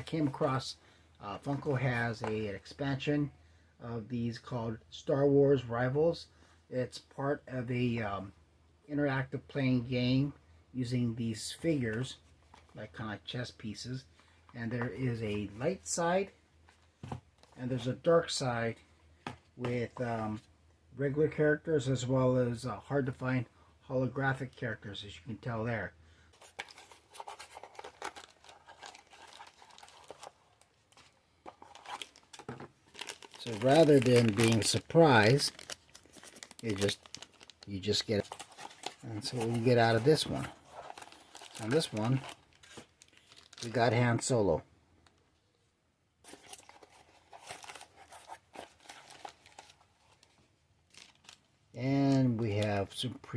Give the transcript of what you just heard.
I came across Funko has an expansion of these called Star Wars Rivals. It's part of a interactive playing game using these figures, like kind of like chess pieces. And there is a light side and there's a dark side with regular characters as well as hard to find holographic characters, as you can tell there. So rather than being surprised, you just get it. And so what you get out of this one. On this one, we got Han Solo. And we have some